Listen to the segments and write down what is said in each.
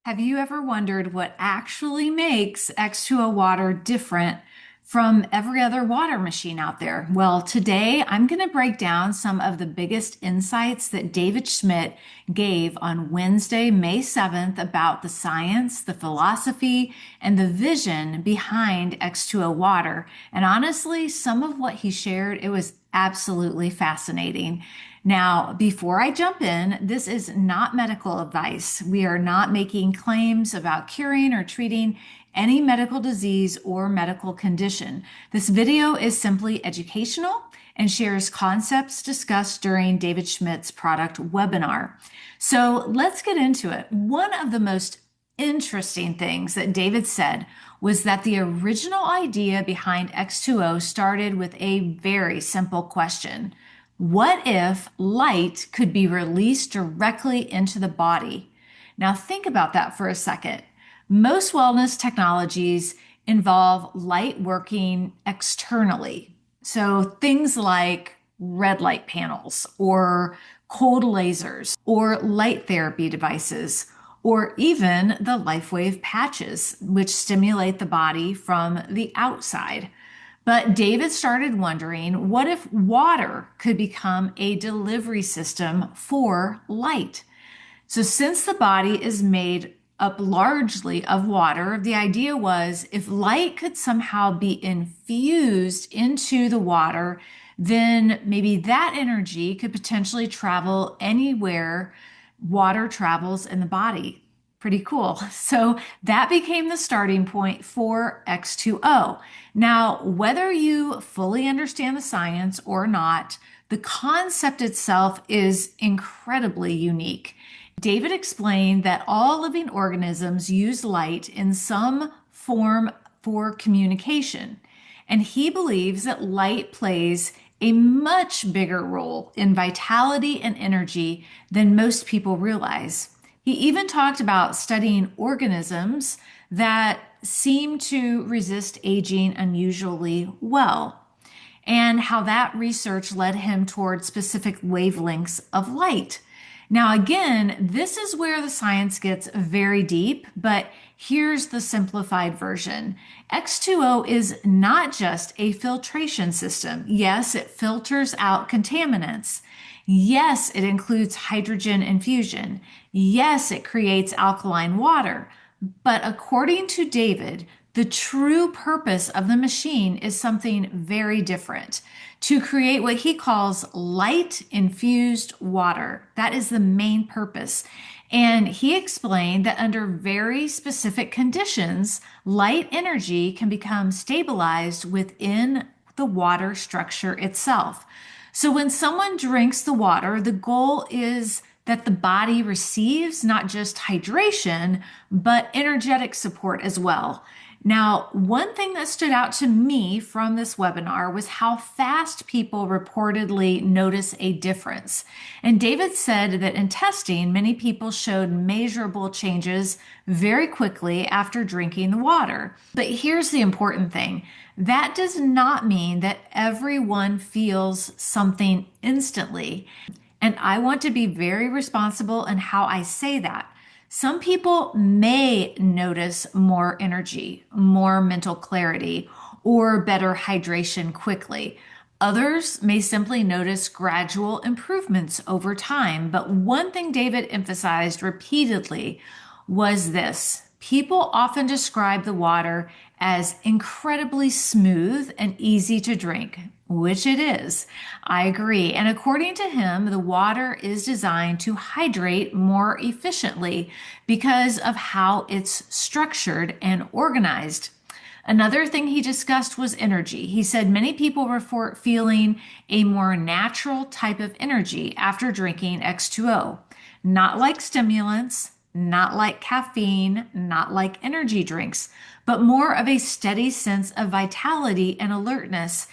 Have you ever wondered what actually makes X2O water different from every other water machine out there? Well, today I'm going to break down some of the biggest insights that David Schmidt gave on Wednesday, May 7th about the science, the philosophy, and the vision behind X2O water. And honestly, some of what he shared, it was absolutely fascinating. Now, before I jump in, this is not medical advice. We are not making claims about curing or treating any medical disease or medical condition. This video is simply educational and shares concepts discussed during David Schmidt's product webinar. So let's get into it. One of the most interesting things that David said was that the original idea behind X2O started with a very simple question. What if light could be released directly into the body? Now, think about that for a second. Most wellness technologies involve light working externally. So, things like red light panels, or cold lasers, or light therapy devices, or even the LifeWave patches, which stimulate the body from the outside. But David started wondering, what if water could become a delivery system for light? So, since the body is made up largely of water, the idea was if light could somehow be infused into the water, then maybe that energy could potentially travel anywhere water travels in the body. Pretty cool. So that became the starting point for X2O. Now, whether you fully understand the science or not, the concept itself is incredibly unique. David explained that all living organisms use light in some form for communication, and he believes that light plays a much bigger role in vitality and energy than most people realize. He even talked about studying organisms that seem to resist aging unusually well, and how that research led him toward specific wavelengths of light. Now, again, this is where the science gets very deep, but here's the simplified version. X2O is not just a filtration system. Yes, it filters out contaminants. Yes, it includes hydrogen infusion. Yes, it creates alkaline water. But according to David, the true purpose of the machine is something very different, to create what he calls light infused water. That is the main purpose. And he explained that under very specific conditions, light energy can become stabilized within the water structure itself. So when someone drinks the water, the goal is that the body receives not just hydration, but energetic support as well. Now, one thing that stood out to me from this webinar was how fast people reportedly notice a difference. And David said that in testing, many people showed measurable changes very quickly after drinking the water. But here's the important thing. That does not mean that everyone feels something instantly. And I want to be very responsible in how I say that. Some people may notice more energy, more mental clarity, or better hydration quickly. Others may simply notice gradual improvements over time. But one thing David emphasized repeatedly was this. People often describe the water as incredibly smooth and easy to drink, which it is. I agree. And according to him, the water is designed to hydrate more efficiently because of how it's structured and organized. Another thing he discussed was energy. He said many people report feeling a more natural type of energy after drinking X2O, not like stimulants, not like caffeine, not like energy drinks, but more of a steady sense of vitality and alertness.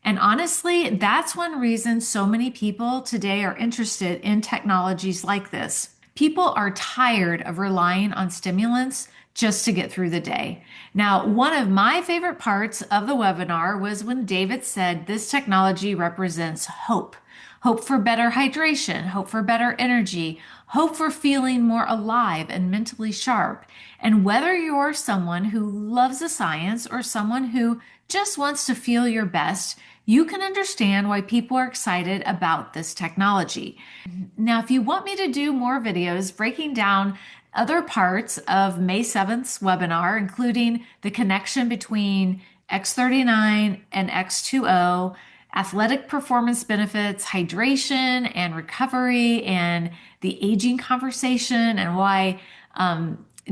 And honestly, that's one reason so many people today are interested in technologies like this. People are tired of relying on stimulants just to get through the day. Now, one of my favorite parts of the webinar was when David said this technology represents hope. hope for better hydration, hope for better energy, hope for feeling more alive and mentally sharp. And whether you're someone who loves the science or someone who just wants to feel your best, you can understand why people are excited about this technology. Now, if you want me to do more videos breaking down other parts of May 7th's webinar, including the connection between X39 and X2O, athletic performance benefits, hydration and recovery, and the aging conversation, and why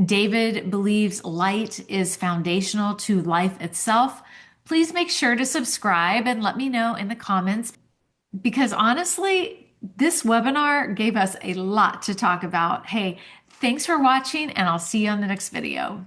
David believes light is foundational to life itself, please make sure to subscribe and let me know in the comments because honestly, this webinar gave us a lot to talk about. Hey, thanks for watching, and I'll see you on the next video.